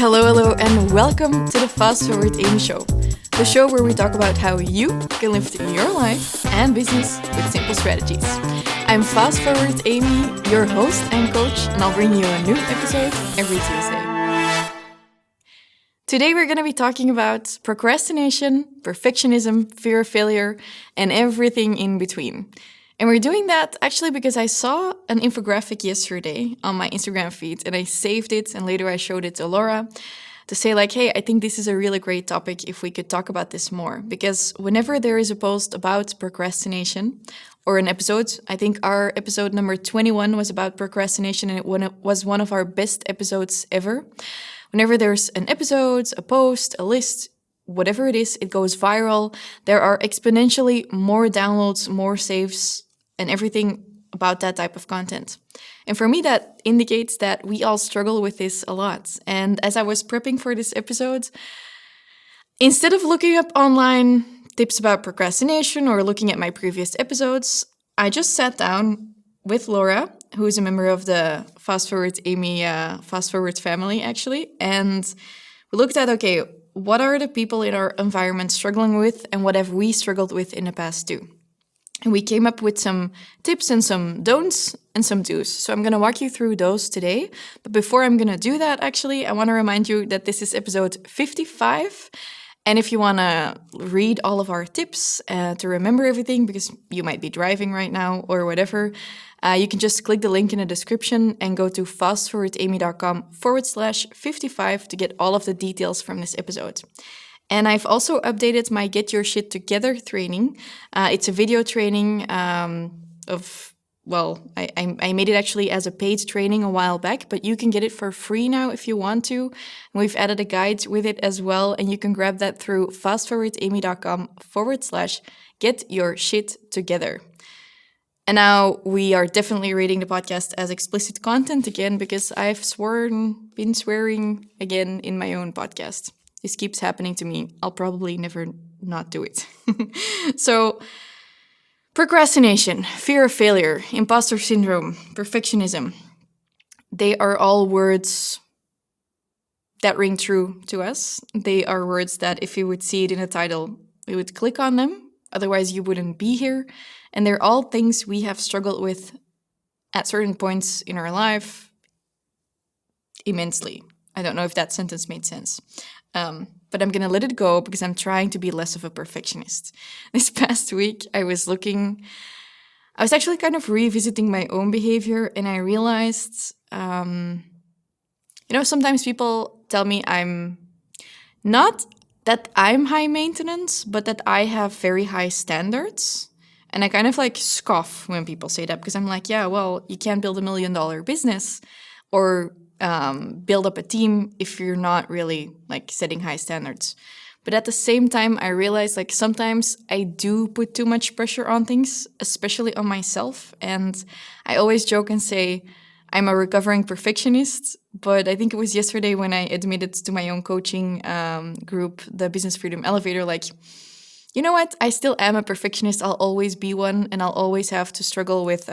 Hello, and welcome to the Fast Forward Amy show. The show where we talk about how you can live your life and business with simple strategies. I'm Fast Forward Amy, your host and coach, and I'll bring you a new episode every Tuesday. Today we're going to be talking about procrastination, perfectionism, fear of failure, and everything in between. And we're doing that actually because I saw an infographic yesterday on my Instagram feed and I saved it and later I showed it to Laura to say like, hey, I think this is a really great topic if we could talk about this more. Because whenever there is a post about procrastination or an episode, I think our episode number 21 was about procrastination and it was one of our best episodes ever. Whenever there's an episode, a post, a list, whatever it is, it goes viral. There are exponentially more downloads, more saves, and everything about that type of content. And for me, that indicates that we all struggle with this a lot. And as I was prepping for this episode, instead of looking up online tips about procrastination or looking at my previous episodes, I just sat down with Laura, who is a member of the FastForwardAmy Fast Forward family, actually. And we looked at, okay, what are the people in our environment struggling with and what have we struggled with in the past too? And we came up with some tips and some don'ts and some do's. So I'm going to walk you through those today. But before I'm going to do that, actually, I want to remind you that this is episode 55. And if you want to read all of our tips to remember everything, because you might be driving right now or whatever, you can just click the link in the description and go to fastforwardamy.com/55 to get all of the details from this episode. And I've also updated my Get Your Shit Together training. It's a video training I made it actually as a paid training a while back, but you can get it for free now if you want to. And we've added a guide with it as well, and you can grab that through fastforwardamy.com/Get Your Shit Together. And now we are definitely rating the podcast as explicit content again because I've been swearing again in my own podcast. This keeps happening to me. I'll probably never not do it. So, procrastination, fear of failure, imposter syndrome, perfectionism. They are all words that ring true to us. They are words that if you would see it in a title, we would click on them. Otherwise, you wouldn't be here. And they're all things we have struggled with at certain points in our life immensely. I don't know if that sentence made sense. But I'm going to let it go because I'm trying to be less of a perfectionist. This past week, I was actually kind of revisiting my own behavior and I realized, sometimes people tell me I'm not that I'm high maintenance, but that I have very high standards. And I kind of like scoff when people say that because I'm like, yeah, well, you can't build $1 million business or build up a team if you're not really like setting high standards. But at the same time, I realize like sometimes I do put too much pressure on things, especially on myself. And I always joke and say I'm a recovering perfectionist. But I think it was yesterday when I admitted to my own coaching group, the Business Freedom Elevator, like, you know what? I still am a perfectionist. I'll always be one. And I'll always have to struggle with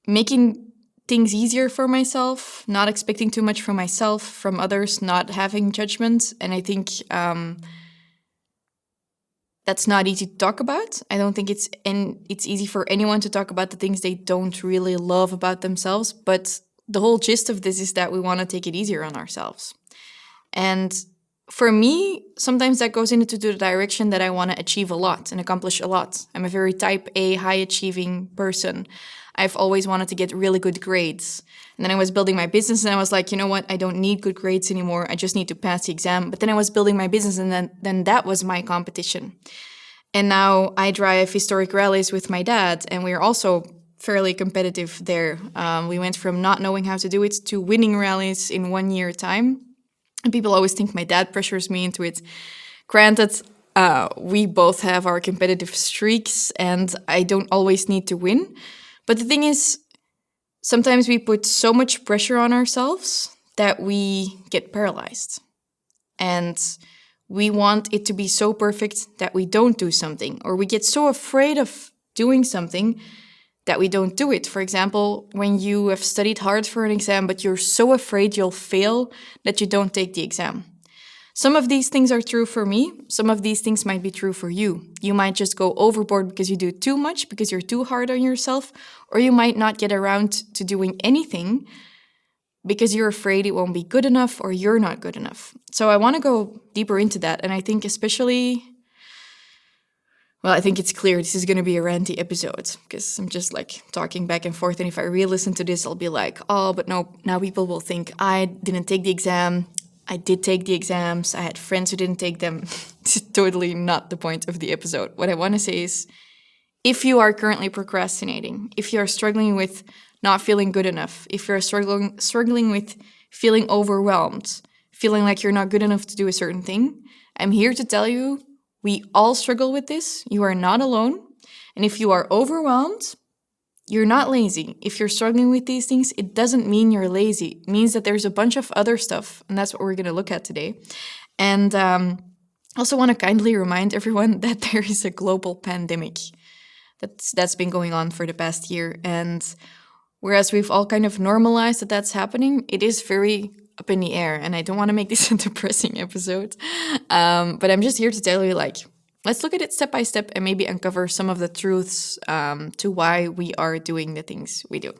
making things easier for myself, not expecting too much from myself, from others, not having judgment. And I think that's not easy to talk about. I don't think it's easy for anyone to talk about the things they don't really love about themselves. But the whole gist of this is that we want to take it easier on ourselves. And for me, sometimes that goes into the direction that I want to achieve a lot and accomplish a lot. I'm a very type A, high-achieving person. I've always wanted to get really good grades. And then I was building my business and I was like, you know what? I don't need good grades anymore. I just need to pass the exam. But then I was building my business and then that was my competition. And now I drive historic rallies with my dad and we're also fairly competitive there. We went from not knowing how to do it to winning rallies in 1 year time. And people always think my dad pressures me into it. Granted, we both have our competitive streaks and I don't always need to win. But the thing is, sometimes we put so much pressure on ourselves that we get paralyzed. And we want it to be so perfect that we don't do something. Or we get so afraid of doing something that we don't do it. For example, when you have studied hard for an exam, but you're so afraid you'll fail that you don't take the exam. Some of these things are true for me. Some of these things might be true for you. You might just go overboard because you do too much, because you're too hard on yourself, or you might not get around to doing anything because you're afraid it won't be good enough or you're not good enough. So I want to go deeper into that. And I think especially, well, I think it's clear this is going to be a ranty episode because I'm just like talking back and forth. And if I re-listen to this, I'll be like, oh, but no, now people will think I didn't take the exam. I did take the exams. I had friends who didn't take them. It's totally not the point of the episode. What I want to say is, if you are currently procrastinating, if you're struggling with not feeling good enough, if you're struggling with feeling overwhelmed, feeling like you're not good enough to do a certain thing, I'm here to tell you, we all struggle with this. You are not alone. And if you are overwhelmed, you're not lazy. If you're struggling with these things, it doesn't mean you're lazy. It means that there's a bunch of other stuff, and that's what we're going to look at today. And also want to kindly remind everyone that there is a global pandemic that's been going on for the past year. And whereas we've all kind of normalized that that's happening, it is very up in the air. And I don't want to make this a depressing episode, but I'm just here to tell you, like, let's look at it step by step and maybe uncover some of the truths to why we are doing the things we do.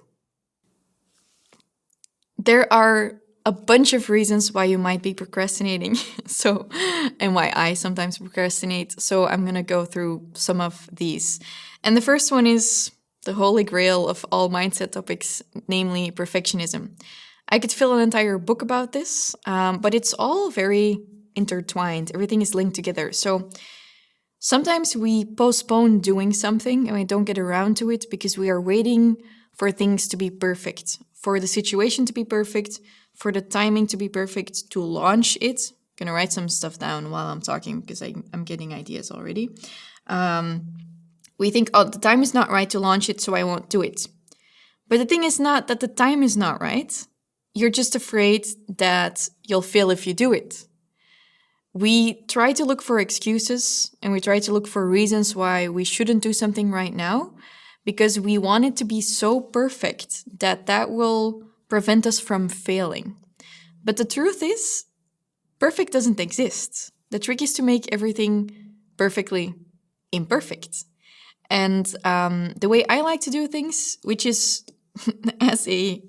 There are a bunch of reasons why you might be procrastinating, and why I sometimes procrastinate. So I'm going to go through some of these. And the first one is the holy grail of all mindset topics, namely perfectionism. I could fill an entire book about this, but it's all very intertwined. Everything is linked together. So sometimes we postpone doing something and we don't get around to it because we are waiting for things to be perfect, for the situation to be perfect, for the timing to be perfect to launch it. I'm going to write some stuff down while I'm talking because I'm getting ideas already. We think, oh, the time is not right to launch it, so I won't do it. But the thing is not that the time is not right. You're just afraid that you'll fail if you do it. We try to look for excuses and we try to look for reasons why we shouldn't do something right now because we want it to be so perfect that will prevent us from failing. But the truth is, perfect doesn't exist. The trick is to make everything perfectly imperfect. And the way I like to do things, which is as a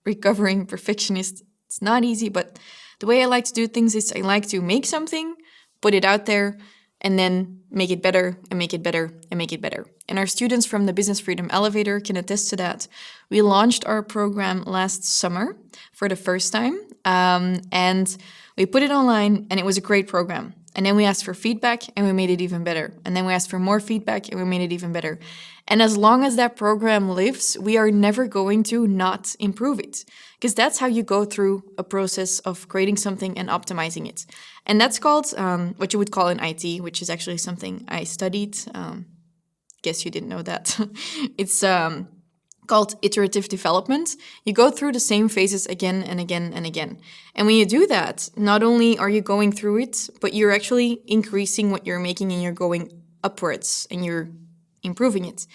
recovering perfectionist, it's not easy, but the way I like to do things is I like to make something, put it out there, and then make it better and make it better and make it better. And our students from the Business Freedom Elevator can attest to that. We launched our program last summer for the first time, and we put it online, and it was a great program. And then we asked for feedback, and we made it even better. And then we asked for more feedback, and we made it even better. And as long as that program lives, we are never going to not improve it. Because that's how you go through a process of creating something and optimizing it. And that's called what you would call in IT, which is actually something I studied. Guess you didn't know that. It's called iterative development. You go through the same phases again and again and again. And when you do that, not only are you going through it, but you're actually increasing what you're making and you're going upwards and you're improving it.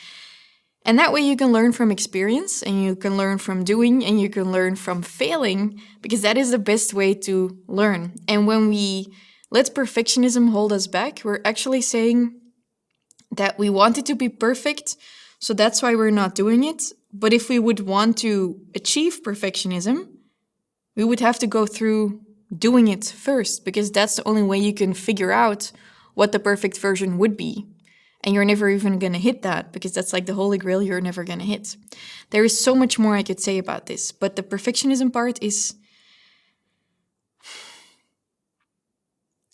And that way you can learn from experience and you can learn from doing and you can learn from failing because that is the best way to learn. And when we let perfectionism hold us back, we're actually saying that we want it to be perfect, so that's why we're not doing it. But if we would want to achieve perfectionism, we would have to go through doing it first because that's the only way you can figure out what the perfect version would be. And you're never even going to hit that because that's like the holy grail you're never going to hit. There is so much more I could say about this, but the perfectionism part is...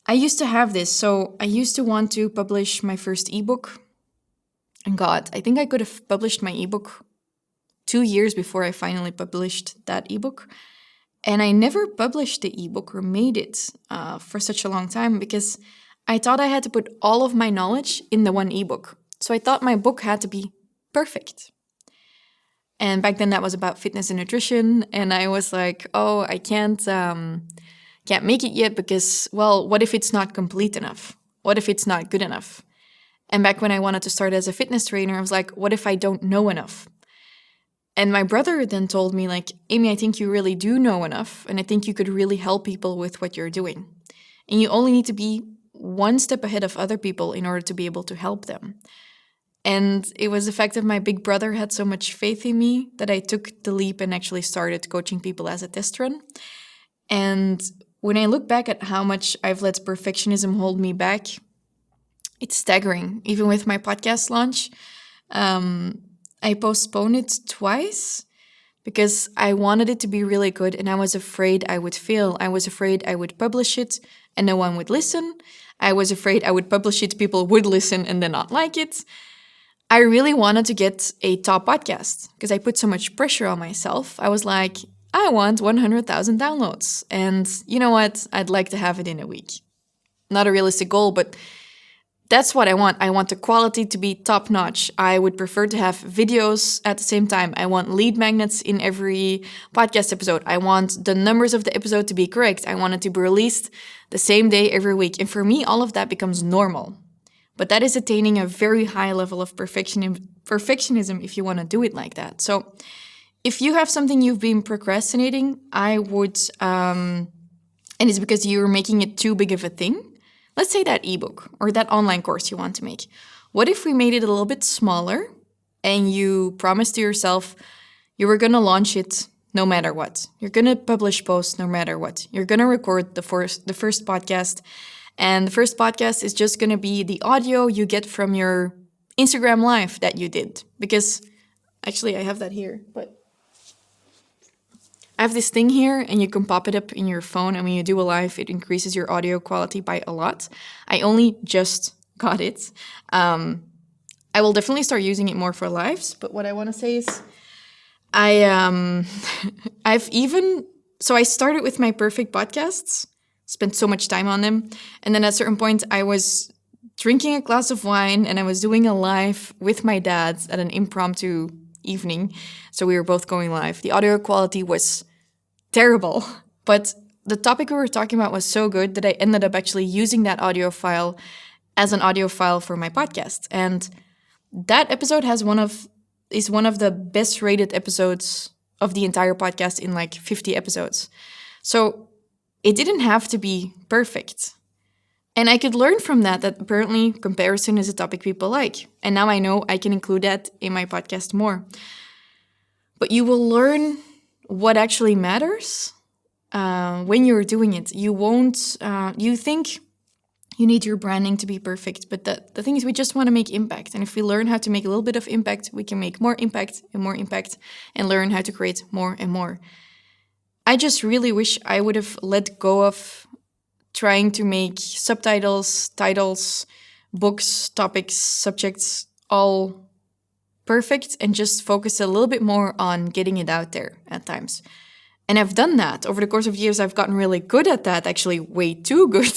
I used to have this. So I used to want to publish my first ebook. And God, I think I could have published my ebook 2 years before I finally published that ebook. And I never published the ebook or made it for such a long time because I thought I had to put all of my knowledge in the one ebook. So I thought my book had to be perfect. And back then that was about fitness and nutrition. And I was like, oh, I can't make it yet because, well, what if it's not complete enough? What if it's not good enough? And back when I wanted to start as a fitness trainer, I was like, what if I don't know enough? And my brother then told me, like, Amy, I think you really do know enough, and I think you could really help people with what you're doing. And you only need to be one step ahead of other people in order to be able to help them. And it was the fact that my big brother had so much faith in me that I took the leap and actually started coaching people as a test run. And when I look back at how much I've let perfectionism hold me back, it's staggering. Even with my podcast launch, I postponed it twice because I wanted it to be really good and I was afraid I would fail. I was afraid I would publish it and no one would listen. I was afraid I would publish it, people would listen and then not like it. I really wanted to get a top podcast because I put so much pressure on myself. I was like, I want 100,000 downloads. And you know what? I'd like to have it in a week. Not a realistic goal, but that's what I want. I want the quality to be top notch. I would prefer to have videos at the same time. I want lead magnets in every podcast episode. I want the numbers of the episode to be correct. I want it to be released the same day every week. And for me, all of that becomes normal. But that is attaining a very high level of perfectionism if you want to do it like that. So if you have something you've been procrastinating, I would, and it's because you're making it too big of a thing. Let's say that ebook or that online course you want to make. What if we made it a little bit smaller and you promised to yourself you were going to launch it no matter what? You're going to publish posts no matter what. You're going to record the first podcast. And the first podcast is just going to be the audio you get from your Instagram live that you did. Because actually I have that here, but I have this thing here and you can pop it up in your phone, and when you do a live, it increases your audio quality by a lot. I only just got it. I will definitely start using it more for lives, but what I want to say is I started with my perfect podcasts, spent so much time on them, and then at a certain point I was drinking a glass of wine and I was doing a live with my dad at an impromptu evening. So we were both going live. The audio quality was terrible, but the topic we were talking about was so good that I ended up actually using that audio file as an audio file for my podcast. And that episode is one of the best rated episodes of the entire podcast in like 50 episodes. So it didn't have to be perfect. And I could learn from that apparently comparison is a topic people like. And now I know I can include that in my podcast more. But you will learn what actually matters when you're doing it. You won't, you think you need your branding to be perfect. But the thing is, we just want to make impact. And if we learn how to make a little bit of impact, we can make more impact and learn how to create more and more. I just really wish I would have let go of trying to make subtitles, titles, books, topics, subjects, all perfect and just focus a little bit more on getting it out there at times. And I've done that. Over the course of years, I've gotten really good at that, actually way too good.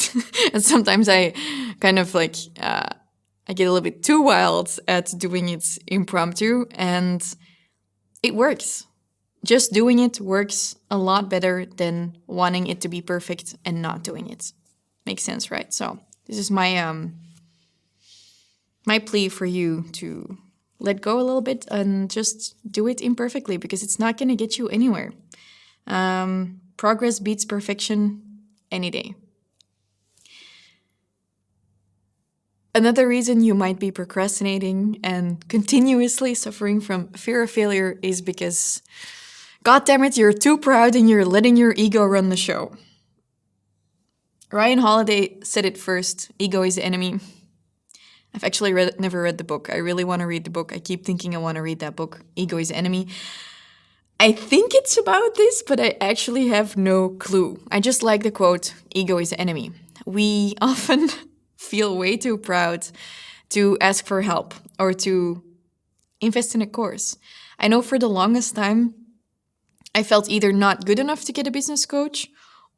And sometimes I kind of like, I get a little bit too wild at doing it impromptu, and it works. Just doing it works a lot better than wanting it to be perfect and not doing it. Makes sense, right? So this is my my plea for you to let go a little bit and just do it imperfectly, because it's not going to get you anywhere. Progress beats perfection any day. Another reason you might be procrastinating and continuously suffering from fear of failure is because, God damn it, you're too proud and you're letting your ego run the show. Ryan Holiday said it first, ego is the enemy. I've actually never read the book. I really want to read the book. I keep thinking I want to read that book, Ego is the Enemy. I think it's about this, but I actually have no clue. I just like the quote, ego is the enemy. We often feel way too proud to ask for help or to invest in a course. I know for the longest time, I felt either not good enough to get a business coach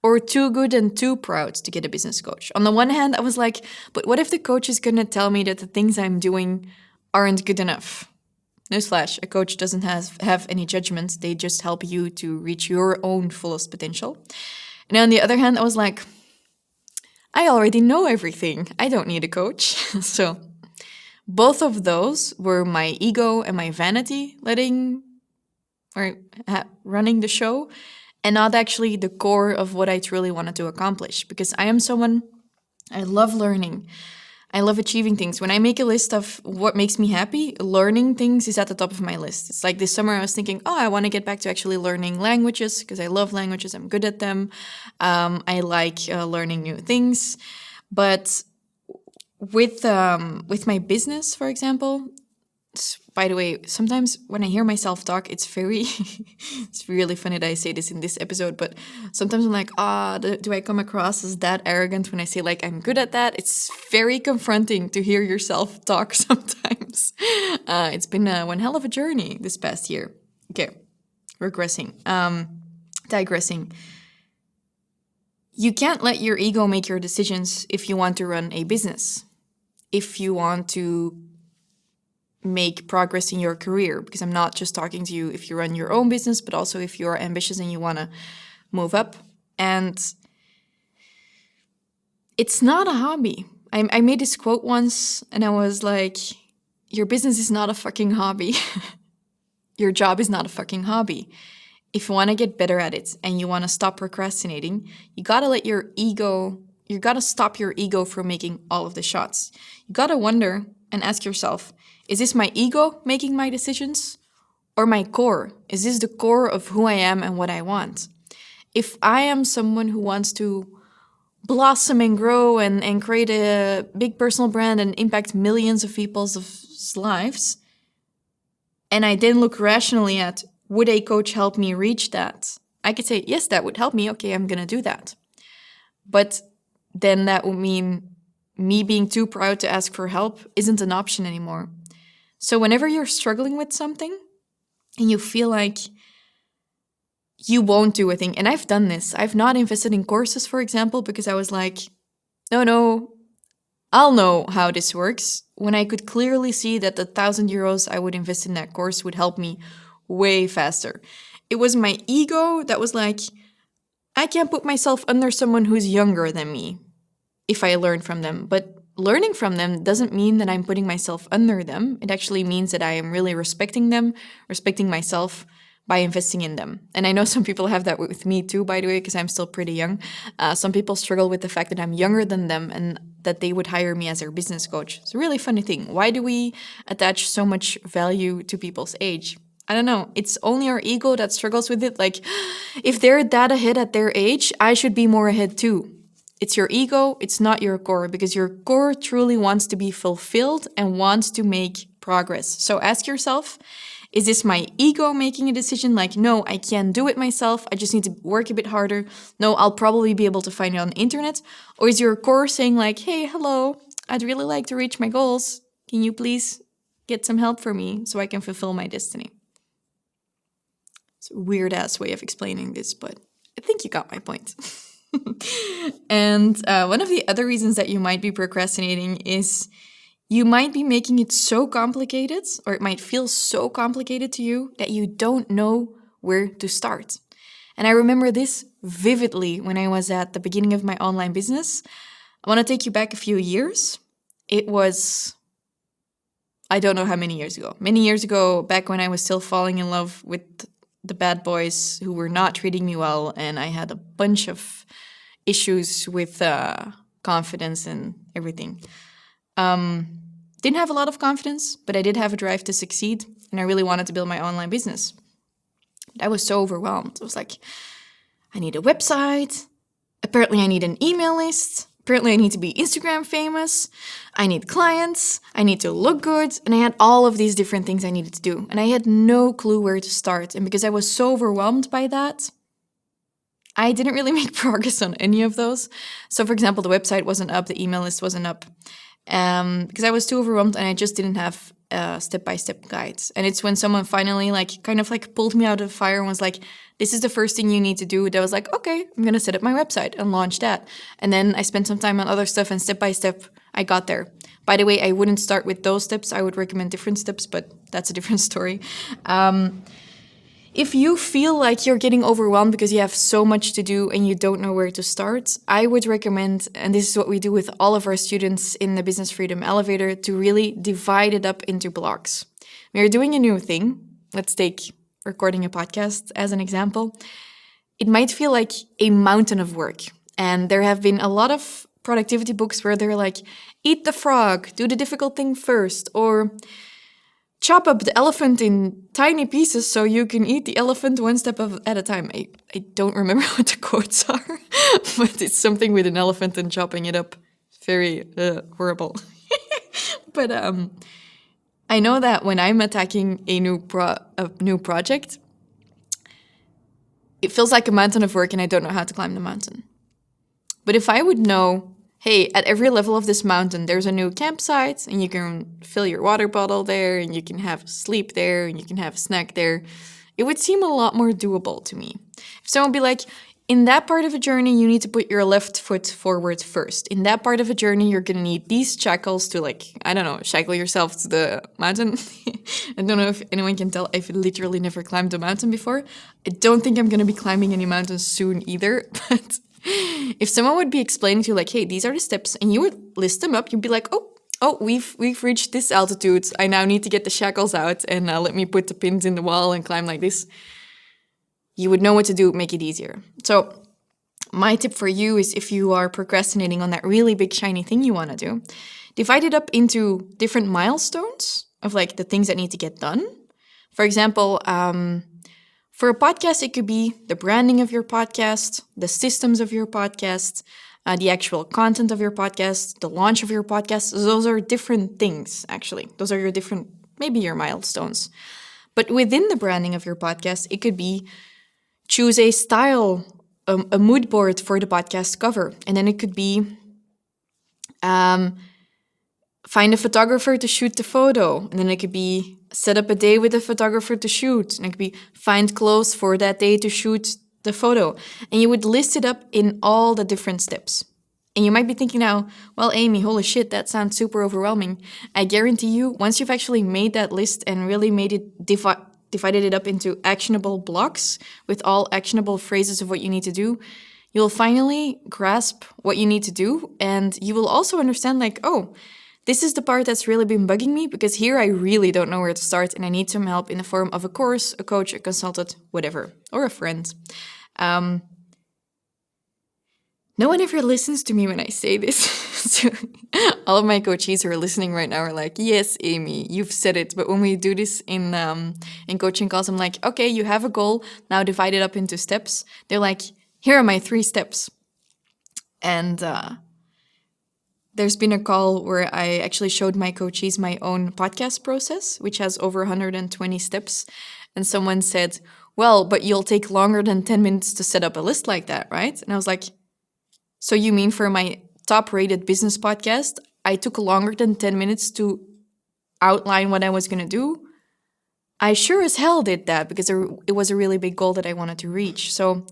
or too good and too proud to get a business coach. On the one hand, I was like, but what if the coach is going to tell me that the things I'm doing aren't good enough? Newsflash, a coach doesn't have any judgment. They just help you to reach your own fullest potential. And on the other hand, I was like, I already know everything. I don't need a coach. So both of those were my ego and my vanity running the show, and not actually the core of what I truly wanted to accomplish. Because I am someone, I love learning. I love achieving things. When I make a list of what makes me happy, learning things is at the top of my list. It's like this summer I was thinking, I want to get back to actually learning languages because I love languages. I'm good at them. I like learning new things. But with my business, for example, by the way, sometimes when I hear myself talk, it's very, it's really funny that I say this in this episode, but sometimes I'm like, do I come across as that arrogant when I say like, I'm good at that? It's very confronting to hear yourself talk sometimes. It's been one hell of a journey this past year. Okay, digressing. You can't let your ego make your decisions if you want to run a business, if you want to make progress in your career, because I'm not just talking to you if you run your own business, but also if you're ambitious and you want to move up. And it's not a hobby. I made this quote once and I was like, your business is not a fucking hobby. Your job is not a fucking hobby. If you want to get better at it and you want to stop procrastinating, you got to stop your ego from making all of the shots. You got to wonder and ask yourself, is this my ego making my decisions or my core? Is this the core of who I am and what I want? If I am someone who wants to blossom and grow and create a big personal brand and impact millions of people's lives, and I then look rationally at, would a coach help me reach that? I could say, yes, that would help me. Okay, I'm going to do that. But then that would mean me being too proud to ask for help isn't an option anymore. So whenever you're struggling with something and you feel like you won't do a thing, and I've done this. I've not invested in courses, for example, because I was like, no, I'll know how this works, when I could clearly see that the €1,000 I would invest in that course would help me way faster. It was my ego that was like, I can't put myself under someone who's younger than me if I learn from them. But learning from them doesn't mean that I'm putting myself under them. It actually means that I am really respecting them, respecting myself by investing in them. And I know some people have that with me too, by the way, because I'm still pretty young. Some people struggle with the fact that I'm younger than them and that they would hire me as their business coach. It's a really funny thing. Why do we attach so much value to people's age? I don't know. It's only our ego that struggles with it. Like, if they're that ahead at their age, I should be more ahead too. It's your ego, it's not your core, because your core truly wants to be fulfilled and wants to make progress. So ask yourself, is this my ego making a decision like, no, I can't do it myself, I just need to work a bit harder, no, I'll probably be able to find it on the internet? Or is your core saying like, hey, hello, I'd really like to reach my goals, can you please get some help for me so I can fulfill my destiny? It's a weird ass way of explaining this, but I think you got my point. And one of the other reasons that you might be procrastinating is you might be making it so complicated, or it might feel so complicated to you that you don't know where to start. And I remember this vividly when I was at the beginning of my online business. I want to take you back a few years. It was, I don't know how many years ago. Many years ago, back when I was still falling in love with the bad boys who were not treating me well, and I had a bunch of issues with confidence and everything. Didn't have a lot of confidence, but I did have a drive to succeed, and I really wanted to build my online business. I was so overwhelmed. I was like, I need a website. Apparently I need an email list. Apparently I need to be Instagram famous. I need clients. I need to look good. And I had all of these different things I needed to do. And I had no clue where to start. And because I was so overwhelmed by that, I didn't really make progress on any of those. So for example, the website wasn't up. The email list wasn't up. Because I was too overwhelmed and I just didn't have step-by-step guides. And it's when someone finally kind of pulled me out of the fire and was like, this is the first thing you need to do. That was like, okay, I'm going to set up my website and launch that. And then I spent some time on other stuff, and step-by-step, I got there. By the way, I wouldn't start with those steps. I would recommend different steps, but that's a different story. If you feel like you're getting overwhelmed because you have so much to do and you don't know where to start, I would recommend, and this is what we do with all of our students in the Business Freedom Elevator, to really divide it up into blocks. We are doing a new thing. Let's take recording a podcast as an example. It might feel like a mountain of work. And there have been a lot of productivity books where they're like, eat the frog, do the difficult thing first, or chop up the elephant in tiny pieces so you can eat the elephant one step at a time. I don't remember what the quotes are, but it's something with an elephant and chopping it up. Very horrible. But I know that when I'm attacking a new project, it feels like a mountain of work and I don't know how to climb the mountain. But if I would know, hey, at every level of this mountain, there's a new campsite and you can fill your water bottle there and you can have sleep there and you can have a snack there, it would seem a lot more doable to me. If someone would be like, in that part of a journey, you need to put your left foot forward first. In that part of a journey, you're going to need these shackles to shackle yourself to the mountain. I don't know if anyone can tell, I've literally never climbed a mountain before. I don't think I'm going to be climbing any mountains soon either, but if someone would be explaining to you like, hey, these are the steps, and you would list them up, you'd be like, oh, we've reached this altitude. I now need to get the shackles out and let me put the pins in the wall and climb like this. You would know what to do, make it easier. So my tip for you is if you are procrastinating on that really big shiny thing you want to do, divide it up into different milestones of like the things that need to get done. For example, for a podcast, it could be the branding of your podcast, the systems of your podcast, the actual content of your podcast, the launch of your podcast. Those are different things, actually. Those are maybe your milestones. But within the branding of your podcast, it could be choose a style, a mood board for the podcast cover. And then it could be find a photographer to shoot the photo. And then it could be set up a day with a photographer to shoot. And it could be find clothes for that day to shoot the photo. And you would list it up in all the different steps. And you might be thinking now, well, Amy, holy shit, that sounds super overwhelming. I guarantee you, once you've actually made that list and really made it divided it up into actionable blocks with all actionable phrases of what you need to do, you'll finally grasp what you need to do. And you will also understand like, oh, this is the part that's really been bugging me because here I really don't know where to start and I need some help in the form of a course, a coach, a consultant, whatever, or a friend. No one ever listens to me when I say this. So all of my coaches who are listening right now are like, yes, Amy, you've said it. But when we do this in coaching calls, I'm like, okay, you have a goal, now divide it up into steps. They're like, here are my 3 steps. And there's been a call where I actually showed my coaches my own podcast process, which has over 120 steps. And someone said, well, but you'll take longer than 10 minutes to set up a list like that, right? And I was like, so you mean for my top-rated business podcast, I took longer than 10 minutes to outline what I was going to do? I sure as hell did that because it was a really big goal that I wanted to reach. So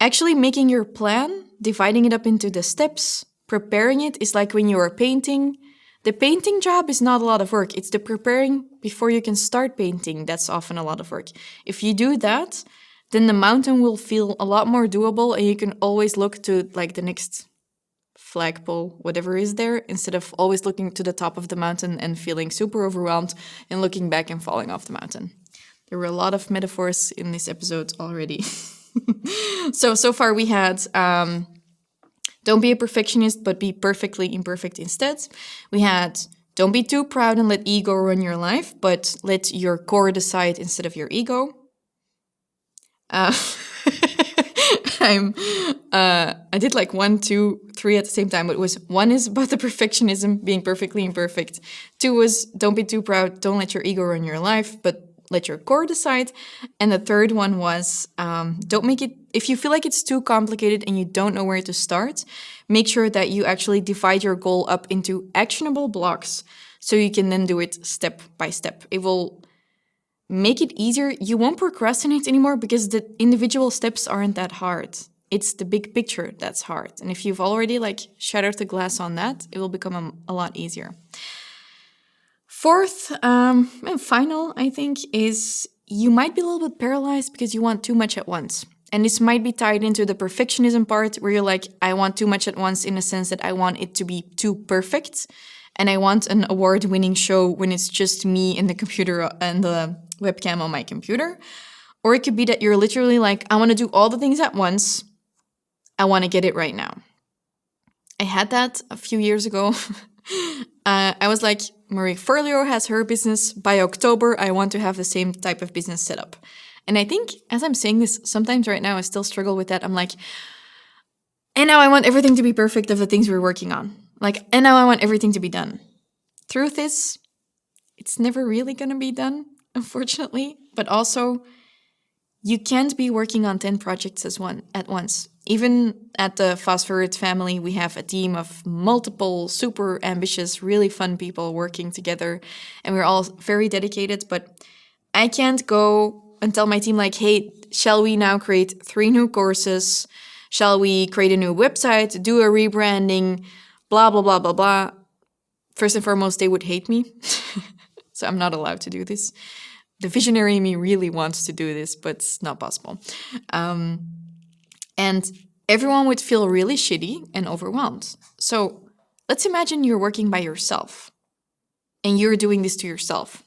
actually making your plan, dividing it up into the steps, preparing it is like when you are painting. The painting job is not a lot of work. It's the preparing before you can start painting. That's often a lot of work. If you do that, then the mountain will feel a lot more doable and you can always look to like the next flagpole, whatever is there, instead of always looking to the top of the mountain and feeling super overwhelmed and looking back and falling off the mountain. There were a lot of metaphors in this episode already. So far we had don't be a perfectionist, but be perfectly imperfect instead. We had don't be too proud and let ego run your life, but let your core decide instead of your ego. I did like 1, 2, 3 at the same time. It was 1 is about the perfectionism, being perfectly imperfect. 2 was don't be too proud, don't let your ego run your life, but let your core decide. And the third one was don't make it, if you feel like it's too complicated and you don't know where to start, make sure that you actually divide your goal up into actionable blocks so you can then do it step by step. It will make it easier. You won't procrastinate anymore because the individual steps aren't that hard. It's the big picture that's hard. And if you've already like shattered the glass on that, it will become a lot easier. Fourth and final, I think, is you might be a little bit paralyzed because you want too much at once. And this might be tied into the perfectionism part where you're like, I want too much at once in the sense that I want it to be too perfect. And I want an award-winning show when it's just me and the computer and the webcam on my computer. Or it could be that you're literally like, I want to do all the things at once. I want to get it right now. I had that a few years ago. I was like, Marie Forleo has her business. By October, I want to have the same type of business set up. And I think as I'm saying this, sometimes right now I still struggle with that. I'm like, and now I want everything to be perfect of the things we're working on. Like, and now I want everything to be done. Truth is, it's never really going to be done, unfortunately. But also, you can't be working on 10 projects at once. Even at the Fast Forward family, we have a team of multiple super ambitious, really fun people working together. And we're all very dedicated. But I can't go and tell my team like, hey, shall we now create 3 new courses? Shall we create a new website, do a rebranding, blah, blah, blah, blah, blah. First and foremost, they would hate me. So I'm not allowed to do this. The visionary me really wants to do this, but it's not possible. And everyone would feel really shitty and overwhelmed. So let's imagine you're working by yourself and you're doing this to yourself.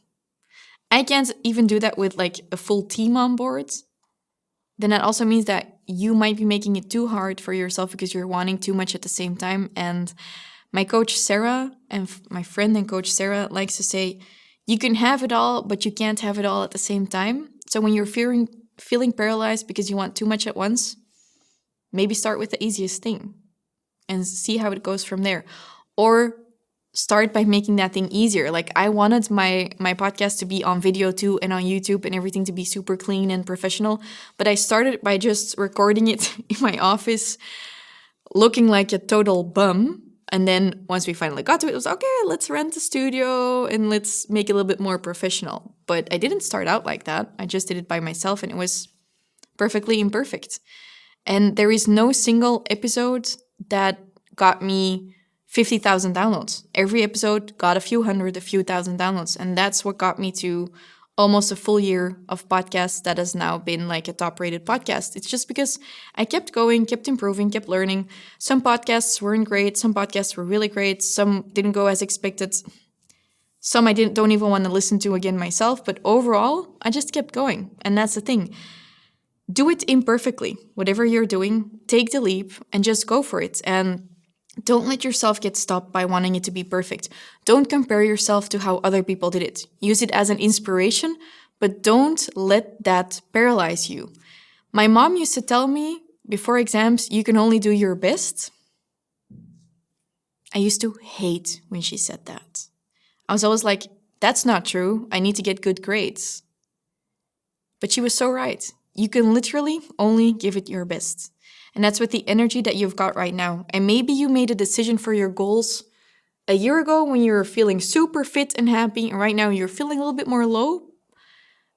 I can't even do that with like a full team on board. Then that also means that you might be making it too hard for yourself because you're wanting too much at the same time. And my coach Sarah and my friend and coach Sarah likes to say, you can have it all, but you can't have it all at the same time. So when you're feeling paralyzed because you want too much at once, maybe start with the easiest thing and see how it goes from there. Or start by making that thing easier. Like I wanted my podcast to be on video too and on YouTube and everything to be super clean and professional. But I started by just recording it in my office, looking like a total bum. And then once we finally got to it, it was okay, let's rent a studio and let's make it a little bit more professional. But I didn't start out like that. I just did it by myself and it was perfectly imperfect. And there is no single episode that got me 50,000 downloads. Every episode got a few hundred, a few thousand downloads. And that's what got me to almost a full year of podcasts that has now been like a top-rated podcast. It's just because I kept going, kept improving, kept learning. Some podcasts weren't great. Some podcasts were really great. Some didn't go as expected. Some I don't even want to listen to again myself. But overall, I just kept going. And that's the thing. Do it imperfectly. Whatever you're doing, take the leap and just go for it. And don't let yourself get stopped by wanting it to be perfect. Don't compare yourself to how other people did it. Use it as an inspiration, but don't let that paralyze you. My mom used to tell me before exams, you can only do your best. I used to hate when she said that. I was always like, that's not true. I need to get good grades. But she was so right. You can literally only give it your best. And that's with the energy that you've got right now. And maybe you made a decision for your goals a year ago when you were feeling super fit and happy. And right now you're feeling a little bit more low.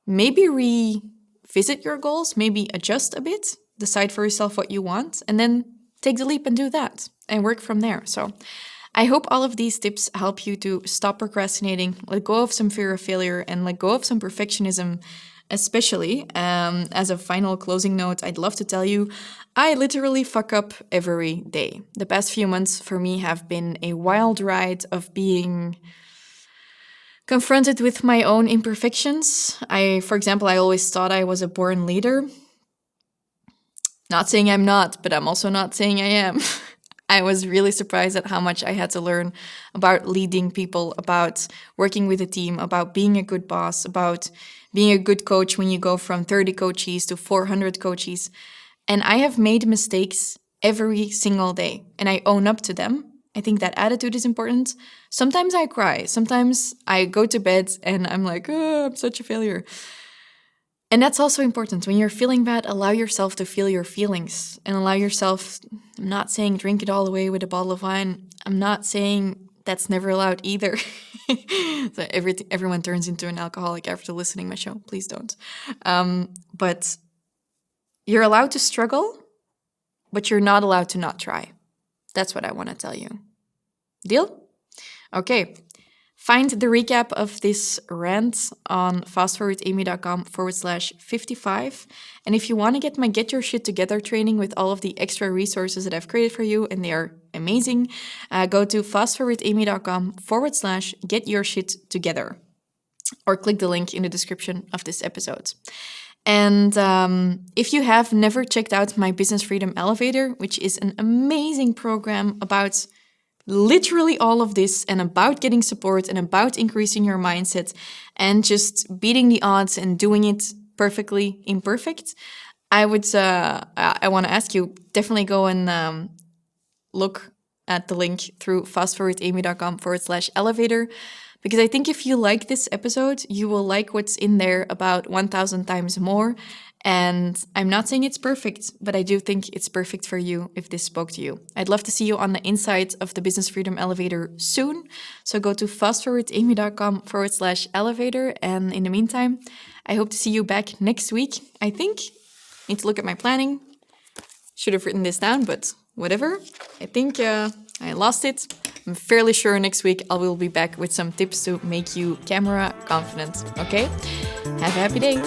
Maybe revisit your goals. Maybe adjust a bit. Decide for yourself what you want. And then take the leap and do that. And work from there. So I hope all of these tips help you to stop procrastinating. Let go of some fear of failure. And let go of some perfectionism. Especially, as a final closing note, I'd love to tell you, I literally fuck up every day. The past few months for me have been a wild ride of being confronted with my own imperfections. For example, I always thought I was a born leader. Not saying I'm not, but I'm also not saying I am. I was really surprised at how much I had to learn about leading people, about working with a team, about being a good boss, about being a good coach when you go from 30 coaches to 400 coaches. And I have made mistakes every single day, and I own up to them. I think that attitude is important. Sometimes I cry. Sometimes I go to bed and I'm like, oh, I'm such a failure. And that's also important. When you're feeling bad, allow yourself to feel your feelings and allow yourself, I'm not saying drink it all away with a bottle of wine. I'm not saying that's never allowed either. So everyone turns into an alcoholic after listening to my show. Please don't. But you're allowed to struggle, but you're not allowed to not try. That's what I want to tell you. Deal? Okay. Find the recap of this rant on fastforwardamy.com/55. And if you want to get my Get Your Shit Together training with all of the extra resources that I've created for you, and they are amazing, go to fastforwardamy.com/get your shit together, or click the link in the description of this episode. And if you have never checked out my Business Freedom Elevator, which is an amazing program about literally all of this and about getting support and about increasing your mindset and just beating the odds and doing it perfectly imperfect, I want to ask you, definitely go and look at the link through fastforwardamy.com/elevator. Because I think if you like this episode, you will like what's in there about 1,000 times more. And I'm not saying it's perfect, but I do think it's perfect for you if this spoke to you. I'd love to see you on the inside of the Business Freedom Elevator soon. So go to fastforwardamy.com/elevator. And in the meantime, I hope to see you back next week. I think I need to look at my planning. Should have written this down, but whatever. I think I lost it. I'm fairly sure next week I will be back with some tips to make you camera confident. Okay? Have a happy day.